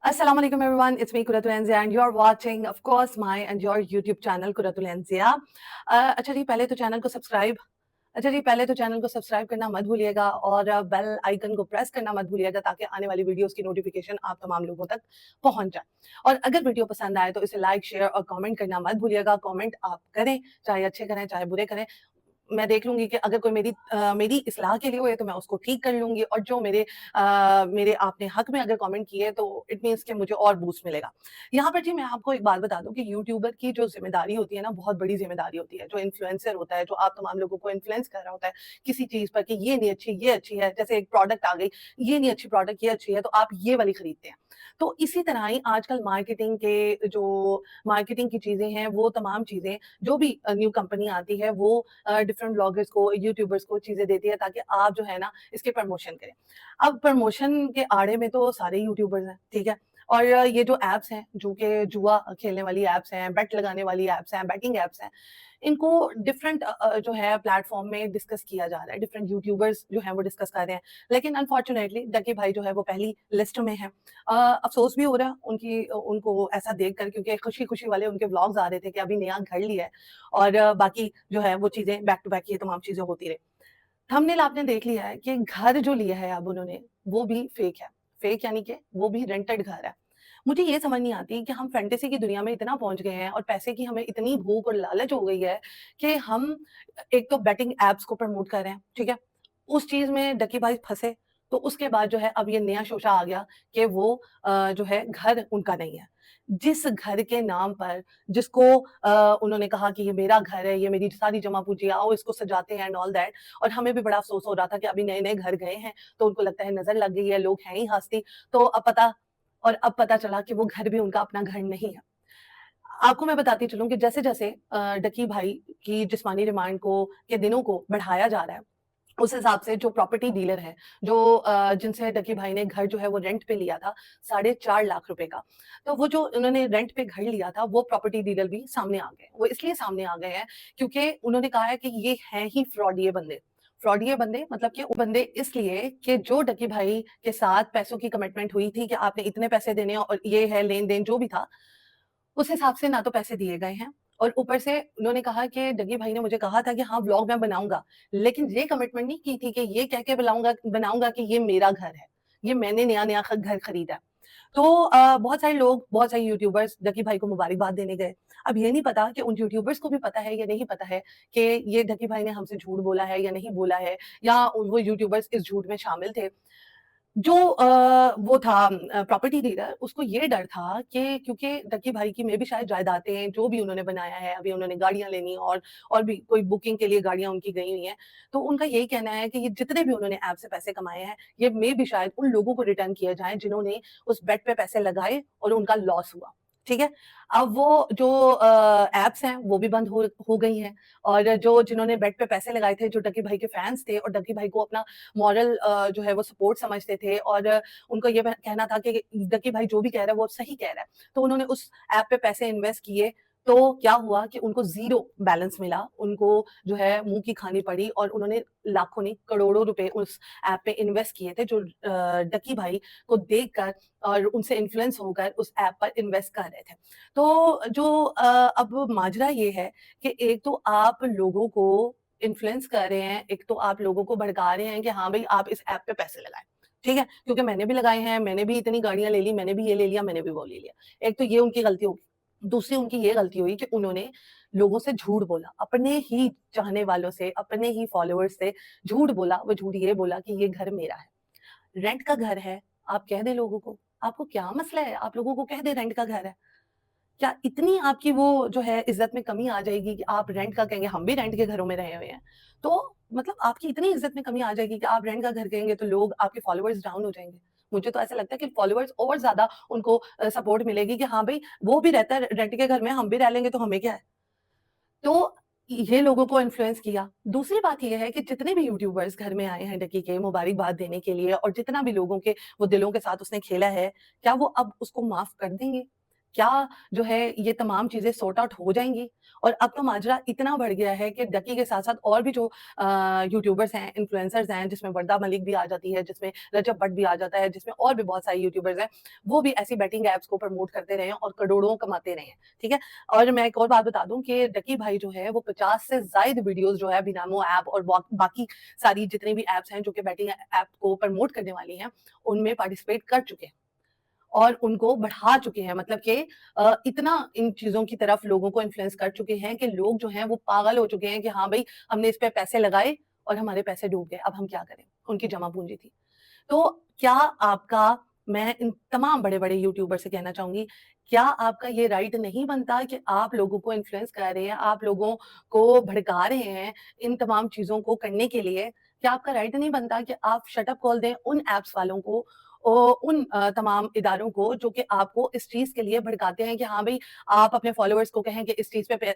Assalamu alaikum everyone, it's me Quratul Anzia and you're watching of course my and your YouTube channel Quratul Anzia। अच्छा जी पहले तो channel को subscribe करना मत भूलिएगा और बेल आइकन को प्रेस करना मत भूलिएगा ताकि आने वाली वीडियोस की नोटिफिकेशन आप तमाम लोगों तक पहुंच जाए। और अगर वीडियो पसंद आए तो इसे लाइक शेयर और कमेंट करना मत भूलिएगा। कमेंट आप करें, चाहे अच्छे करें चाहे बुरे करें, मैं देख लूंगी कि अगर कोई मेरी इस्लाह के लिए हुए तो मैं उसको ठीक कर लूंगी, और जो मेरे आपने हक में अगर कमेंट किए तो इट मीन्स कि मुझे और बूस्ट मिलेगा। यहाँ पर जी मैं आपको एक बात बता दूं कि यूट्यूबर की जो जिम्मेदारी होती है ना, बहुत बड़ी जिम्मेदारी होती है। जो इन्फ्लुएंसर होता है, जो आप तमाम लोगों को इन्फ्लुएंस कर रहा होता है किसी चीज पर कि ये नहीं अच्छी ये अच्छी है, जैसे एक प्रोडक्ट आ गई, ये नहीं अच्छी प्रोडक्ट ये अच्छी है तो आप ये वाली खरीदते हैं। तो इसी तरह ही आजकल मार्केटिंग की चीजें हैं, वो तमाम चीजें जो भी न्यू कंपनी आती है वो डिफरेंट ब्लॉगर्स को यूट्यूबर्स को चीजें देती है ताकि आप जो है ना इसके प्रमोशन करें। अब प्रमोशन के आड़े में तो सारे यूट्यूबर्स हैं, ठीक है। और ये जो एप्स हैं, जो कि जुआ खेलने वाली एप्स हैं, बेट लगाने वाली एप्स हैं, बैटिंग एप्स हैं, इनको डिफरेंट जो है प्लेटफॉर्म में डिस्कस किया जा रहा है, डिफरेंट यूट्यूबर्स जो है वो डिस्कस कर रहे हैं। लेकिन अनफॉर्चुनेटली डकी भाई जो है वो पहली लिस्ट में है। अफसोस भी हो रहा है उनको ऐसा देख कर, क्योंकि खुशी खुशी वाले उनके व्लॉग्स आ रहे थे कि अभी नया घर लिया है और बाकी जो है वो चीजें बैक टू बैक ये तमाम चीजें होती रही। थंबनेल आपने देख लिया है कि घर जो लिया है अब उन्होंने, वो भी फेक है। फेक यानी कि वो भी रेंटेड घर है। मुझे ये समझ नहीं आती कि हम फैंटेसी की दुनिया में इतना पहुंच गए हैं और पैसे की हमें इतनी भूख और लालच हो गई है कि हम एक तो बेटिंग एप्स को प्रमोट कर रहे हैं, ठीक है। उस चीज में डकी भाई फंसे, तो उसके बाद जो है अब ये नया शोशा आ गया कि वो जो है घर उनका नहीं है। जिस घर के नाम पर, जिसको उन्होंने कहा कि ये मेरा घर है, ये मेरी सारी जमा पूंजी, आओ इसको सजाते हैं एंड ऑल दैट। और हमें भी बड़ा अफसोस हो रहा था कि अभी नए नए घर गए हैं तो उनको लगता है नजर लग गई है, लोग हैं ही हस्ती। तो अब पता चला कि वो घर भी उनका अपना घर नहीं है। आपको मैं बताती चलूं कि जैसे जैसे डकी भाई की जिस्मानी रिमांड को के दिनों को बढ़ाया जा रहा है, उस हिसाब से जो प्रॉपर्टी डीलर है, जो जिनसे डकी भाई ने घर जो है वो रेंट पे लिया था 4.5 लाख रुपए का, तो वो जो उन्होंने रेंट पे घर लिया था वो प्रॉपर्टी डीलर भी सामने आ गए। वो इसलिए सामने आ गए हैं क्योंकि उन्होंने कहा है कि ये हैं ही फ्रॉडिये बंदे। फ्रॉडिये बंदे मतलब कि वो बंदे इसलिए कि जो डकी भाई के साथ पैसों की कमिटमेंट हुई थी कि आपने इतने पैसे देने हैं और ये है लेन देन जो भी था, उस हिसाब से ना तो पैसे दिए गए हैं, और ऊपर से उन्होंने कहा कि डगी भाई ने मुझे कहा था कि हाँ व्लॉग मैं बनाऊंगा, लेकिन ये कमिटमेंट नहीं की थी कि ये कह के बनाऊंगा कि ये मेरा घर है, ये मैंने नया नया घर खरीदा। तो बहुत सारे लोग, बहुत सारे यूट्यूबर्स डकी भाई को मुबारकबाद देने गए। अब ये नहीं पता कि उन यूट्यूबर्स को भी पता है या नहीं पता है कि ये डकी भाई ने हमसे झूठ बोला है या नहीं बोला है, या वो यूट्यूबर्स इस झूठ में शामिल थे। जो वो था प्रॉपर्टी डीलर, उसको ये डर था कि क्योंकि डक्की भाई की में भी शायद जायदादें जो भी उन्होंने बनाया है, अभी उन्होंने गाड़ियां लेनी और भी कोई बुकिंग के लिए गाड़ियां उनकी गई हुई हैं, तो उनका यही कहना है कि ये जितने भी उन्होंने ऐप से पैसे कमाए हैं, ये में भी शायद उन लोगों को रिटर्न किए जाएं जिन्होंने उस बेट पे पैसे लगाए और उनका लॉस हुआ। ठीक है। अब वो जो एप्स हैं वो भी बंद हो गई हैं, और जो जिन्होंने बेट पे पैसे लगाए थे, जो डक्की भाई के फैंस थे और डक्की भाई को अपना मॉरल जो है वो सपोर्ट समझते थे, और उनको ये कहना था कि डकी भाई जो भी कह रहा है वो सही कह रहा है, तो उन्होंने उस ऐप पे पैसे इन्वेस्ट किए। तो क्या हुआ कि उनको जीरो बैलेंस मिला, उनको जो है मुंह की खानी पड़ी, और उन्होंने लाखों नहीं करोड़ों रुपए उस ऐप पे इन्वेस्ट किए थे, जो डकी भाई को देखकर और उनसे इन्फ्लुएंस होकर उस ऐप पर इन्वेस्ट कर रहे थे। तो जो अब माजरा ये है कि एक तो आप लोगों को इन्फ्लुएंस कर रहे हैं, एक तो आप लोगों को भड़का रहे हैं कि हाँ भाई आप इस ऐप पे पैसे लगाएं, ठीक है, क्योंकि मैंने भी लगाए हैं, मैंने भी इतनी गाड़ियां ले ली, मैंने भी ये ले लिया, मैंने भी वो ले लिया। एक तो ये उनकी गलती होगी। दूसरी उनकी ये गलती हुई कि उन्होंने लोगों से झूठ बोला, अपने ही चाहने वालों से, अपने ही फॉलोअर्स से झूठ बोला। वो झूठ ये बोला कि ये घर मेरा है, रेंट का घर है। आप कह दें लोगों को, आपको क्या मसला है, आप लोगों को कह दें रेंट का घर है। क्या इतनी आपकी वो जो है इज्जत में कमी आ जाएगी कि आप रेंट का कहेंगे? हम भी रेंट के घरों में रहे हुए हैं, तो मतलब आपकी इतनी इज्जत में कमी आ जाएगी कि आप रेंट का घर कहेंगे तो लोग, आपके फॉलोअर्स डाउन हो जाएंगे। मुझे तो ऐसा लगता है कि फॉलोअर्स और ज्यादा उनको सपोर्ट मिलेगी कि हाँ भाई वो भी रहता है रेंट के घर में, हम भी रह लेंगे तो हमें क्या है। तो ये लोगों को इन्फ्लुएंस किया। दूसरी बात ये है कि जितने भी यूट्यूबर्स घर में आए हैं डकी के मुबारकबाद देने के लिए, और जितना भी लोगों के वो दिलों के साथ उसने खेला है, क्या वो अब उसको माफ कर देंगे? क्या जो है ये तमाम चीज़ें सॉर्ट आउट हो जाएँगी? और अब तो माजरा इतना बढ़ गया है कि डकी के साथ-साथ और भी जो यूट्यूबर्स हैं, इन्फ्लुएंसर्स हैं, जिसमें वरदा मलिक भी आ जाती है, जिसमें रजब भट्ट भी आ जाता है, जिसमें और भी बहुत सारे यूट्यूबर्स हैं, वो भी ऐसी बेटिंग ऐप्स को प्रमोट करते रहे हैं और करोड़ों कमाते रहे हैं, ठीक है? और मैं एक और बात बता दूँ कि डकी भाई जो है वो 50 से ज़ायद वीडियोज़ जो है बिनामो ऐप और बाकी सारी जितनी भी ऐप्स हैं जो कि बेटिंग ऐप को प्रमोट करने वाली हैं, उनमें पार्टिसिपेट कर चुके हैं। और उनको बढ़ा चुके हैं मतलब कि इतना इन चीज़ों की तरफ लोगों को इन्फ्लुएंस कर चुके हैं कि लोग जो हैं वो पागल हो चुके हैं कि हाँ भाई, हमने इस पे पैसे लगाए और हमारे पैसे डूब गए, अब हम क्या करें? उनकी जमा पूँजी थी। तो क्या आपका मैं इन तमाम बड़े-बड़े यूट्यूबर से कहना चाहूँगी, क्या आपका ये राइट नहीं बनता कि आप लोगों को इन्फ्लुएंस कर रहे हैं, आप लोगों को भड़का रहे हैं इन तमाम चीज़ों को करने के लिए? क्या आपका राइट नहीं बनता कि आप शट अप कॉल दें उन ऐप्स वालों को उन तमाम इदारों को जो कि आपको इस चीज़ के लिए भड़काते हैं कि हाँ भई, आप अपने फॉलोअर्स को कहें कि इस चीज़ पे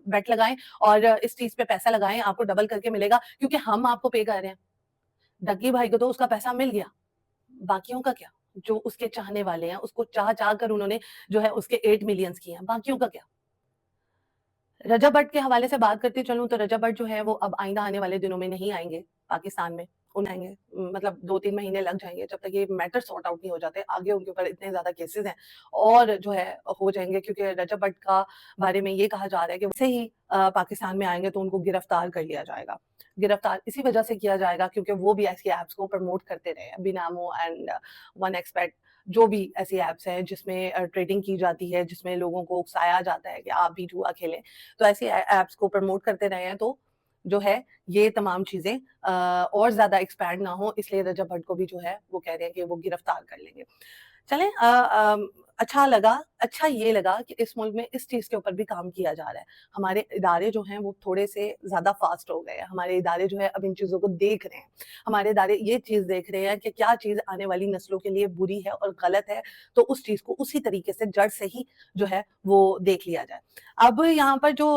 बेट लगाएँ और इस चीज़ पे पैसा लगाएँ, आपको डबल करके मिलेगा क्योंकि हम आपको पे कर रहे हैं। डग्गी भाई को तो उसका पैसा मिल गया, बाकियों का क्या? जो उसके चाहने वाले हैं, उसको चाह-चाह कर उन्होंने जो है उसके 8 मिलियंस किए हैं, बाकियों का क्या? रजब भट्ट के हवाले से बात करती चलूँ तो रजब भट्ट जो है वो अब आइंदा आने वाले दिनों में नहीं आएँगे पाकिस्तान में, उन आएँगे मतलब 2-3 महीने लग जाएँगे जब तक ये मैटर सॉर्ट आउट नहीं हो जाते। आगे उनके ऊपर इतने ज़्यादा केसेज़ हैं और जो है हो जाएँगे क्योंकि रजब भट्ट का बारे में ये कहा जा रहा है कि वैसे ही पाकिस्तान में आएँगे तो उनको गिरफ्तार कर लिया जाएगा। गिरफ्तार इसी वजह से किया जाएगा क्योंकि वो भी ऐसी ऐप्स को प्रमोट करते रहे हैं, बिनामो एंड वन एक्सपेट जो भी ऐसी ऐप्स हैं जिसमें ट्रेडिंग की जाती है, जिसमें लोगों को उकसाया जाता है कि आप भी जुआ खेलें। तो ऐसी ऐप्स को प्रमोट करते रहे हैं तो जो है ये तमाम चीज़ें और ज़्यादा एक्सपैंड ना हो इसलिए रजब भट्ट को भी जो है वो कह रहे हैं कि वो गिरफ्तार कर लेंगे। चलें अच्छा ये लगा कि इस मुल्क में इस चीज़ के ऊपर भी काम किया जा रहा है। हमारे इदारे जो हैं वो थोड़े से ज़्यादा फ़ास्ट हो गए हैं। हमारे इदारे जो है अब इन चीज़ों को देख रहे हैं। हमारे इदारे ये चीज़ देख रहे हैं कि क्या चीज़ आने वाली नस्लों के लिए बुरी है और गलत है, तो उस चीज़ को उसी तरीके से जड़ से ही जो है वो देख लिया जाए। अब यहाँ पर जो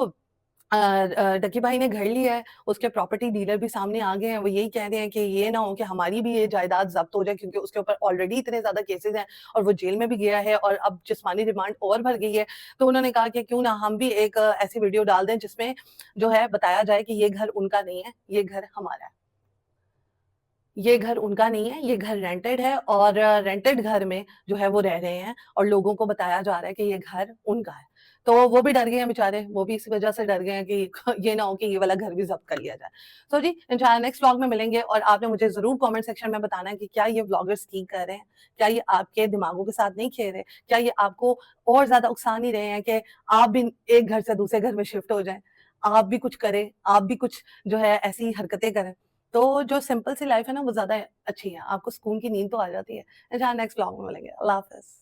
डकी भाई ने घर लिया है, उसके प्रॉपर्टी डीलर भी सामने आ गए हैं, वो यही कह रहे हैं कि ये ना हो कि हमारी भी ये जायदाद ज़ब्त हो जाए क्योंकि उसके ऊपर ऑलरेडी इतने ज़्यादा केसेज़ हैं और वो जेल में भी गया है और अब जिस्मानी रिमांड और भर गई है। तो उन्होंने कहा कि क्यों ना हम भी एक ऐसी वीडियो डाल दें जिसमें जो है बताया जाए कि ये घर उनका नहीं है, ये घर हमारा है। ये घर उनका नहीं है, ये घर रेंटेड है और रेंटेड घर में जो है वो रह रहे हैं और लोगों को बताया जा रहा है कि ये घर उनका है। तो वो भी डर गए हैं बेचारे, वो भी इस वजह से डर गए हैं कि ये ना हो कि ये वाला घर भी ज़ब्त कर लिया जाए। तो जी, इंशाल्लाह नेक्स्ट व्लॉग में मिलेंगे और आपने मुझे ज़रूर कमेंट सेक्शन में बताना है कि क्या ये व्लॉगर्स ठीक कर रहे हैं? क्या ये आपके दिमागों के साथ नहीं खेल रहे? क्या ये आपको और ज़्यादा उकसा नहीं रहे हैं कि आप भी एक घर से दूसरे घर में शिफ्ट हो जाएँ? आप भी कुछ करें, आप भी कुछ जो है ऐसी हरकतें करें। तो जो सिंपल सी लाइफ है ना वो ज़्यादा अच्छी है। आपको सुकून की नींद तो आ जाती है। इंशाल्लाह नेक्स्ट व्लॉग में मिलेंगे। अल्लाह हाफ़िज़।